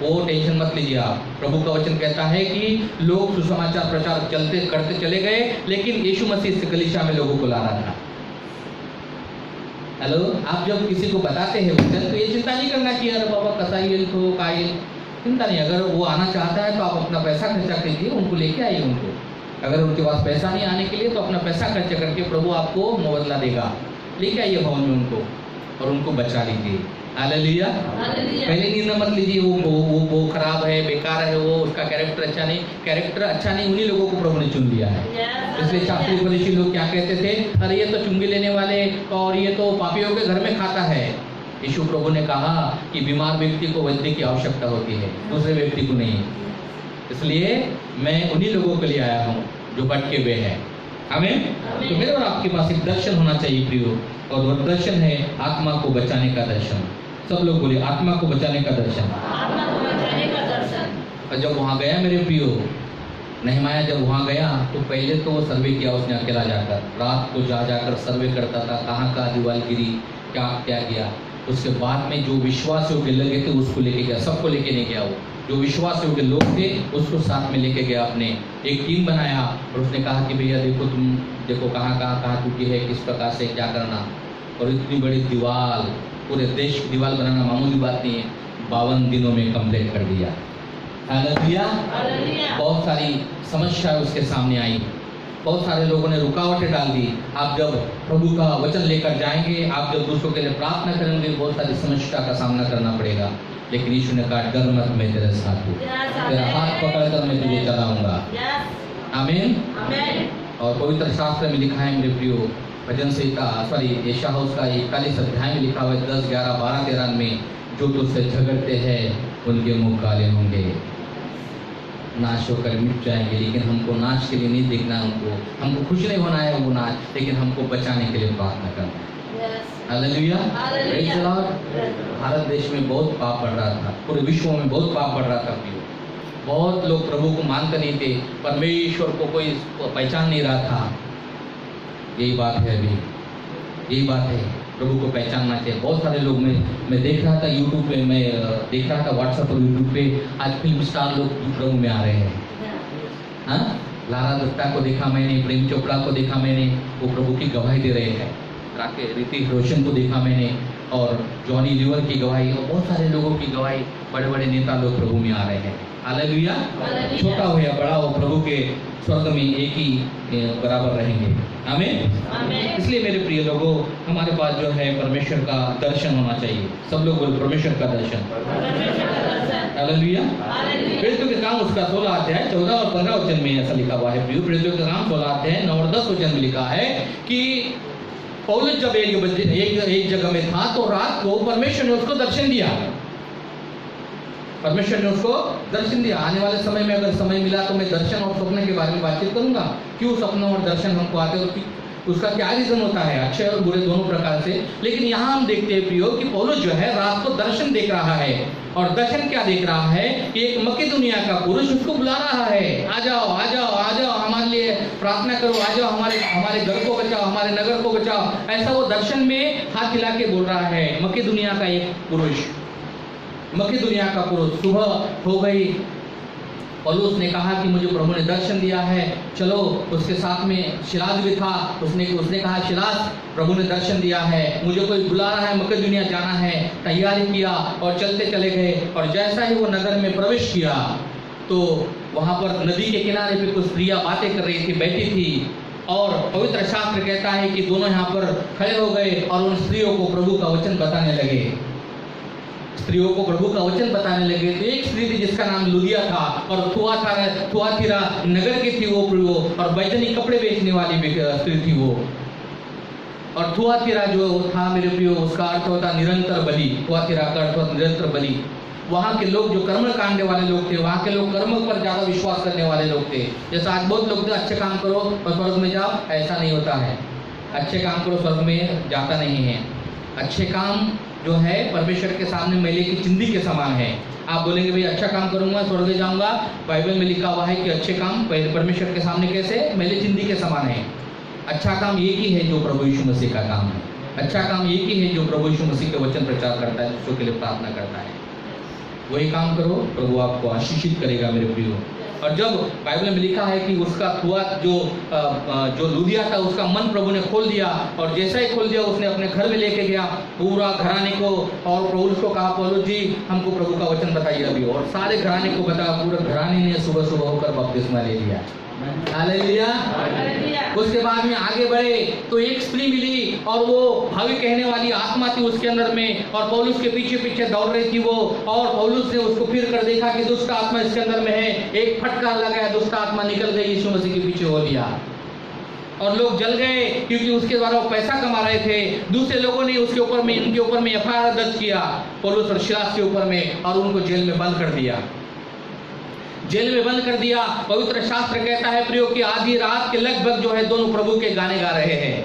वो टेंशन मत लीजिए आप। प्रभु का वचन कहता है कि लोग सुसमाचार प्रचार करते चले गए, लेकिन यीशु मसीह से कलीसिया में लोगों को ला रहा था। हेलो, आप जब किसी को बताते हैं वचन तो ये चिंता नहीं करना कि अरे बाबा कसाई तो काई, चिंता नहीं। अगर वो आना चाहता है तो आप अपना पैसा खर्चा कीजिए, उनको लेके आइए। उनको अगर उनके पास पैसा नहीं आने के लिए तो अपना पैसा खर्च करके प्रभु आपको मुआवजा देगा। लेके आइए भवन में उनको और उनको बचा लीजिए। हालेलुया। पहले निर्णय मत लीजिए वो खराब है, बेकार है, वो उसका कैरेक्टर अच्छा नहीं, उन्हीं लोगों को प्रभु ने चुन लिया है। इसलिए शास्त्री फरीसी लोग क्या कहते थे, अरे ये तो चुंगी लेने वाले और ये तो पापियों के घर में खाता है। यीशु प्रभु ने कहा कि बीमार व्यक्ति को वैद्य की आवश्यकता होती है, दूसरे व्यक्ति को नहीं। इसलिए मैं उन्हीं लोगों के लिए आया हूँ जो भटके हुए हैं। आमीन। तो मेरे और आपके पास एक दर्शन होना चाहिए प्रियो, और वो दर्शन है आत्मा को बचाने का दर्शन। सब लोग बोले आत्मा को बचाने का दर्शन। और जब वहाँ गया मेरे प्रियो, नहमाया जब वहाँ गया तो पहले तो वो सर्वे किया उसने अकेला जाकर, रात को जाकर सर्वे करता था, कहाँ दीवार गिरी, क्या किया। उसके बाद में जो विश्वास योग्य लगे थे उसको लेके गया, सबको लेके नहीं गया। वो जो विश्वास योग्य लोग थे उसको साथ में लेके गया, अपने एक टीम बनाया और उसने कहा कि भैया देखो कहाँ टूटी है, किस प्रकार से क्या करना। और इतनी बड़ी दीवार, पूरे देश की दीवार बनाना मामूली बात नहीं है, 52 दिनों में कंप्लीट कर दिया। हालेलुया। बहुत सारी समस्या उसके सामने आई, बहुत सारे लोगों ने रुकावटें डाल दी। आप जब प्रभु का वचन लेकर जाएंगे, आप जब दूसरों के लिए प्रार्थना करेंगे, बहुत सारी समस्या का सामना करना पड़ेगा। लेकिन यीशु ने कहा डर मत, मैं तेरे साथ हूँ, तेरा हाथ पकड़कर मैं तुझे चलाऊंगा। आमीन। और पवित्र शास्त्र में लिखा है मेरे प्रियो, भजन संहिता यशायाह उसका 41 अध्याय में लिखा हुआ है 10, 11, 12, 13 में, जो तुझसे झगड़ते हैं उनके मुंह काले होंगे। नाश होकर मिट जाएंगे, लेकिन हमको नाश के लिए नहीं देखना, हमको खुश नहीं होना है वो नाश, लेकिन हमको बचाने के लिए प्रार्थना करना है। Hallelujah, praise the Lord. Bharat देश में बहुत पाप बढ़ रहा था, पूरे विश्व में बहुत पाप बढ़ रहा था। बहुत लोग प्रभु को मानते नहीं थे, परमेश्वर को कोई पहचान नहीं रहा था। यही बात है, अभी यही बात है, प्रभु को पहचानना चाहिए। बहुत सारे लोग मैं देख रहा था यूट्यूब पे, मैं देख रहा था व्हाट्सएप और यूट्यूब पे, आज फिल्म स्टार लोग प्रभु में आ रहे हैं। हाँ, लारा दत्ता को देखा मैंने, प्रेम चोपड़ा को देखा मैंने, वो प्रभु की गवाही दे रहे हैं। ऋतिक रोशन को देखा मैंने, और जॉनी लीवर की गवाही, और बहुत सारे लोगों की गवाही, बड़े बड़े नेता लोग प्रभु में आ रहे हैं। हालेलुया, छोटा हो या बड़ा हो, प्रभु के स्वर्ग में एक ही बराबर रहेंगे। आमीन। इसलिए मेरे प्रिय लोगों, हमारे पास जो है परमेश्वर का दर्शन होना चाहिए। सब लोग बोलो परमेश्वर का दर्शन। हालेलुया। प्रेरितों के काम उसका 16 अध्याय 14 और 15 वचन में ऐसा लिखा हुआ है। प्रेरितों के काम 16 अध्याय 9 और 10 वचन में लिखा है कि पौलुस जब एक जगह में था तो रात को परमेश्वर ने उसको दर्शन दिया। परमेश्वर ने उसको दर्शन दिया। आने वाले समय में अगर समय मिला तो मैं दर्शन और सपने के बारे में बातचीत करूंगा। क्यों सपना और दर्शन हमको आते हैं, उसका क्या रीजन होता है, अच्छे और बुरे दोनों प्रकार से। लेकिन यहाँ हम देखते हैं प्रियो कि पौलुस जो है रात को दर्शन देख रहा है। और दर्शन क्या देख रहा है कि एक मकेदोनिया का पुरुष उसको बुला रहा है, आ जाओ आ जाओ आ जाओ, हमारे लिए प्रार्थना करो, आ जाओ, हमारे घर को बचाओ, हमारे नगर को बचाओ। ऐसा वो दर्शन में हाथ हिला के बोल रहा है। मकेदोनिया का एक पुरुष, मकेदोनिया का पुरुष। सुबह हो गई, पौलुस ने कहा कि मुझे प्रभु ने दर्शन दिया है, चलो। उसके साथ में शिलास भी था। उसने कहा, शिलास, प्रभु ने दर्शन दिया है, मुझे कोई बुला रहा है, मकेदोनिया जाना है। तैयारी किया और चलते चले गए। और जैसा ही वो नगर में प्रवेश किया तो वहाँ पर नदी के किनारे पे कुछ स्त्रियाँ बातें कर रही थी, बैठी थी। और पवित्र शास्त्र कहता है कि दोनों यहाँ पर खड़े हो गए और उन स्त्रियों को प्रभु का वचन बताने लगे। स्त्रियों को प्रभु का वचन बताने लगे। तो एक स्त्री थी जिसका नाम लुदिया था, और थुआतीरा नगर की थी वो, और बैजनी कपड़े बेचने वाली स्त्री थी वो। और थुआतीरा जो था मेरे प्रियो, उसका अर्थ होता निरंतर बलि। थुआतीरा का अर्थ होता निरंतर बलि। वहाँ के लोग जो कर्म कांडने वाले लोग थे, वहाँ के लोग कर्म पर ज्यादा विश्वास करने वाले लोग थे। जैसा आज बहुत लोग थे, अच्छे काम करो और स्वर्ग में जाओ, ऐसा नहीं होता है। अच्छे काम करो, स्वर्ग में जाता नहीं है। अच्छे काम जो है परमेश्वर के सामने मैले की चिंदी के समान है। आप बोलेंगे भाई अच्छा काम करूंगा स्वर्ग जाऊंगा, बाइबल में लिखा हुआ है कि अच्छे काम परमेश्वर के सामने कैसे, मैले चिंदी के समान है। अच्छा काम एक ही है जो प्रभु यीशु मसीह का काम है। अच्छा काम एक ही है जो प्रभु यीशु मसीह के वचन प्रचार करता है, दूसरों के लिए प्रार्थना करता है। वही काम करो, प्रभु आपको आशीषित करेगा मेरे प्रियो। और जब बाइबल में लिखा है कि उसका थुआ जो लुदिया था, उसका मन प्रभु ने खोल दिया। और जैसा ही खोल दिया, उसने अपने घर में लेके गया पूरा घराने को। और पौलुस को कहा, पौलुस जी हमको प्रभु का वचन बताइए अभी। और सारे घराने को बताया। पूरे घराने ने सुबह सुबह होकर बपतिस्मा ले लिया। हालेलुया। उसके बाद में आगे बढ़े तो एक स्त्री मिली, और वो भावी कहने वाली आत्मा थी उसके अंदर में, और पौलुस के पीछे पीछे दौड़ रही थी वो। और पौलुस ने उसको फिर कर देखा कि दुष्ट आत्मा इसके अंदर में है। एक फटकार लगाया, दुष्ट आत्मा निकल गई, यीशु मसीह के पीछे हो लिया। और लोग जल गए क्योंकि उसके द्वारा वो पैसा कमा रहे थे। दूसरे लोगों ने उसके ऊपर में, इनके ऊपर में एफआईआर दर्ज किया, पौलुस और शिलास के ऊपर में, और उनको जेल में बंद कर दिया। जेल में बंद कर दिया। पवित्र शास्त्र कहता है प्रियो कि आधी रात के लगभग जो है दोनों प्रभु के गाने गा रहे हैं।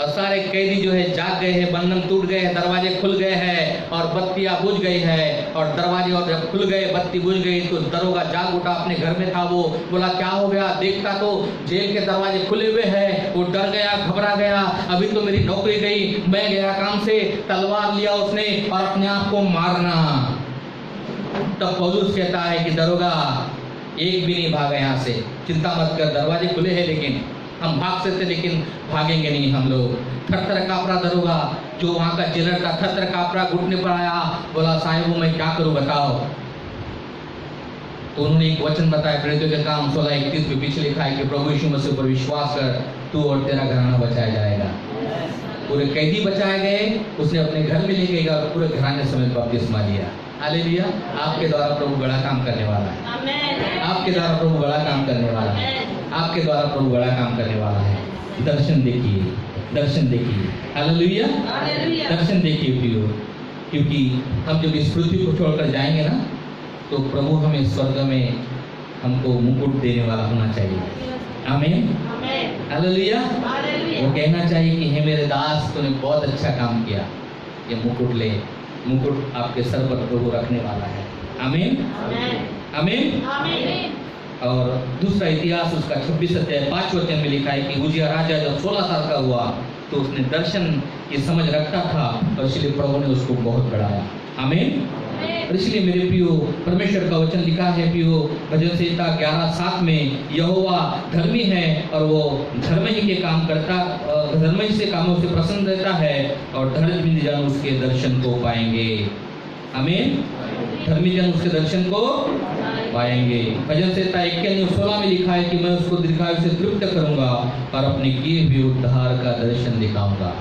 और सारे कैदी जो है जाग गए हैं, बंधन टूट गए हैं, दरवाजे खुल गए हैं और बत्तियां बुझ गई है। और दरवाजे और जब खुल गए, बत्ती बुझ गई, तो दरोगा जाग उठा, अपने घर में था वो। बोला क्या हो गया? देखता तो जेल के दरवाजे खुले हुए हैं। वो डर गया, घबरा गया, अभी तो मेरी नौकरी गई, मैं गया काम से। तलवार लिया उसने और अपने आप को मारना। तब पौलुस कहता है कि दरोगा एक भी नहीं भागा यहाँ से, चिंता मत कर, दरवाजे खुले हैं, लेकिन हम भाग सकते, लेकिन भागेंगे नहीं हम लोग। थर-थर काँपरा दरोगा, जो वहाँ का जेलर था, थर-थर काँपरा, घुटने पर आया, बोला साहिब मैं क्या करूँ बताओ। तो उन्होंने एक वचन बताया, प्रेरितों के काम 16:31 में पीछे लिखा है कि प्रभु यीशु मसीह पर विश्वास कर, तू और तेरा घराना बचाया जाएगा। पूरे कैदी बचाए गए, उसने अपने घर में लेके गया, पूरे घराने समेत बपतिस्मा लिया। हालेलुया। आपके द्वारा प्रभु बड़ा काम करने वाला है। आपके द्वारा प्रभु बड़ा काम करने वाला है। आपके द्वारा प्रभु बड़ा काम करने वाला है। दर्शन देखिए, दर्शन देखिए। हालेलुया। दर्शन देखिए प्रियो, क्योंकि हम जब इस पृथ्वी को छोड़कर जाएंगे ना, तो प्रभु हमें स्वर्ग में हमको मुकुट देने वाला होना चाहिए। आमीन, हालेलुया। वो कहना चाहिए कि हे मेरे दास, तूने बहुत अच्छा काम किया, ये मुकुट ले, मुकुट आपके सर पर प्रभु रखने वाला है। आमीन, आमीन। और दूसरा इतिहास उसका 26 अध्याय 5 वचन में लिखा है कि उजिया राजा जब 16 साल का हुआ तो उसने दर्शन की समझ रखता था और इसलिए प्रभु ने उसको बहुत बढ़ाया। आमीन। और इसलिए मेरे प्रियो, परमेश्वर का वचन लिखा है प्रियो, भजन संहिता 11:7 में, यहोवा धर्मी है और वो धर्म ही के काम करता, धर्म ही से कामों से प्रसन्न रहता है और धर्मी जन उसके दर्शन को पाएंगे। आमीन। धर्मी जन उसके दर्शन को पाएंगे। भजन संहिता 21:16 में लिखा है कि मैं उसको दीर्घायु से तृप्त करूंगा और अपने किए हुए उद्धार का दर्शन दिखाऊंगा।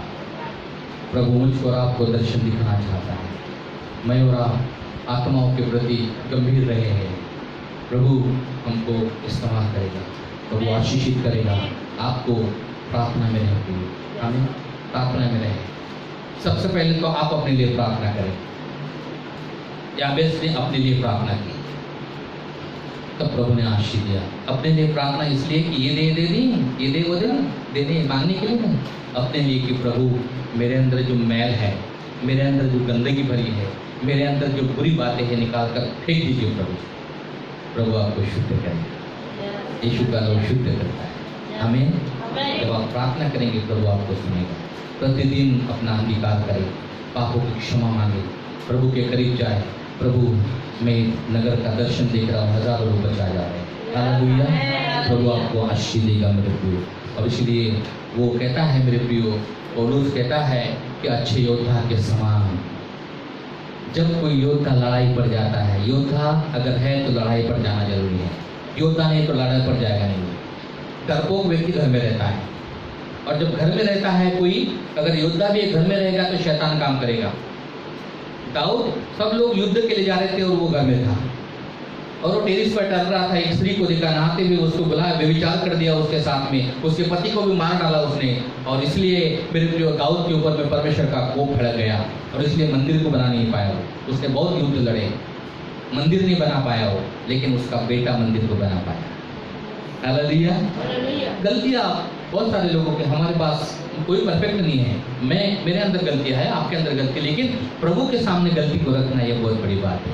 प्रभु मुझको और आपको दर्शन दिखाना चाहता है। मैं और आप आत्माओं के प्रति गंभीर रहे हैं। प्रभु हमको इस्तेमाल करेगा, प्रभु आशीषित करेगा। आपको प्रार्थना में रहेगी। आमीन। प्रार्थना में रहे। सबसे पहले तो आप अपने लिए प्रार्थना करें। याबेस ने अपने लिए प्रार्थना की, तब प्रभु ने आशीष दिया। अपने लिए प्रार्थना इसलिए कि ये दे दी, ये दे वो दे दे मांगने के लिए नहीं, अपने लिए कि प्रभु मेरे अंदर जो मैल है, मेरे अंदर जो गंदगी भरी है, मेरे अंदर जो बुरी बातें हैं, निकाल कर फेंक दीजिए प्रभु। प्रभु आपको शुद्ध करेगा। यीशु का लोग शुद्ध करता है। आमीन। जब आप प्रार्थना करेंगे प्रभु आपको सुनेगा। प्रतिदिन अपना अंगीकार करें, पापों की क्षमा मांगे, प्रभु के करीब जाए। प्रभु मैं नगर का दर्शन देख रहा हूँ, हजारों लोग बचा जा रहे हैं। हालेलुया। प्रभु आपको आशीष देगा मेरे प्रियो। और इसलिए वो कहता है मेरे प्रियो, पौलुस कहता है कि अच्छे योद्धा के समान, जब कोई योद्धा लड़ाई पर जाता है, योद्धा अगर है तो लड़ाई पर जाना जरूरी है, योद्धा नहीं तो लड़ाई पर जाएगा नहीं। डरपोक व्यक्ति घर में रहता है, और जब घर में रहता है कोई, अगर योद्धा भी घर में रहेगा तो शैतान काम करेगा। दाऊद, सब लोग युद्ध के लिए जा रहे थे और वो घर में था, और वो टेरिस पर टहल रहा था। एक स्त्री को देखा, नहाते हुए उसको बुलाया, व्यभिचार कर दिया उसके साथ में, उसके पति को भी मार डाला उसने। और इसलिए मेरे प्रिय दाऊद के ऊपर में परमेश्वर का कोप भड़क गया, और इसलिए मंदिर को बना नहीं पाया वो। उसने बहुत युद्ध लड़े, मंदिर नहीं बना पाया वो, लेकिन उसका बेटा मंदिर को बना पाया। हालेलुया। गलतियाँ बहुत सारे लोगों के, हमारे पास कोई परफेक्ट नहीं है। मेरे अंदर गलतियाँ है, आपके अंदर गलती, लेकिन प्रभु के सामने गलती को रखना ये बहुत बड़ी बात है।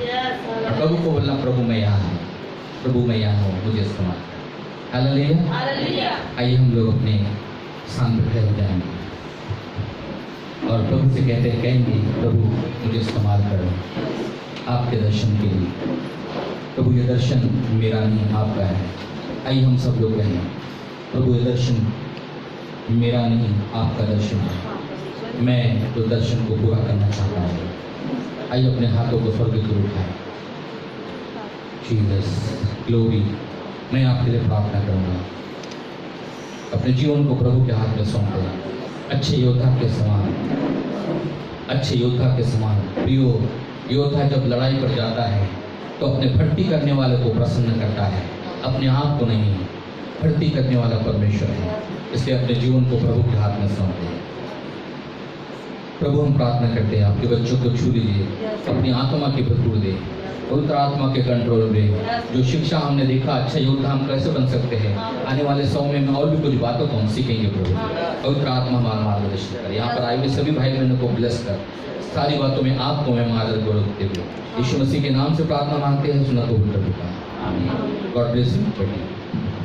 और प्रभु को बोलना, प्रभु मैं यहाँ हूँ, प्रभु मैं यहाँ हूँ, मुझे इस्तेमाल कर। हालेलुया। आइए हम लोग अपने सामने खड़े हो जाएंगे और प्रभु से कहेंगे प्रभु मुझे इस्तेमाल करो आपके दर्शन के लिए। प्रभु ये दर्शन मेरा नहीं आपका है। आइए हम सब लोग कहें, प्रभु ये दर्शन मेरा नहीं आपका दर्शन है, मैं तो दर्शन को पूरा करना चाहता हूँ। आइए अपने हाथों को स्वर्ग की ओर उठाएं। जीसस ग्लोरी, मैं आपके लिए प्रार्थना करूँगा। अपने जीवन को प्रभु के हाथ में सौंप दें। अच्छे योद्धा के समान, अच्छे योद्धा के समान। प्रियो, योद्धा जब लड़ाई पर जाता है तो अपने भर्ती करने वाले को प्रसन्न करता है, अपने आप को नहीं। भर्ती करने वाला परमेश्वर है, इसलिए अपने जीवन को प्रभु के हाथ में सौंप दें। प्रभु हम प्रार्थना करते हैं, आपके बच्चों को छू लीजिए, अपनी आत्मा की भरपूर दे, पवित्र आत्मा के कंट्रोल में। जो शिक्षा हमने देखा, अच्छा योद्धा हम कैसे बन सकते हैं, आने वाले 100 में और भी कुछ बातों को हम सीखेंगे। प्रभु पवित्र आत्मा हमारा मार्गदर्शन कर, यहाँ पर आए हुए सभी भाई बहनों को ब्लेस कर, सारी बातों में आपको मैं आदर गौरव देते हुए यीशु मसीह के नाम से प्रार्थना मांगते हैं। सुना तो प्रभु का। आमीन। God bless you.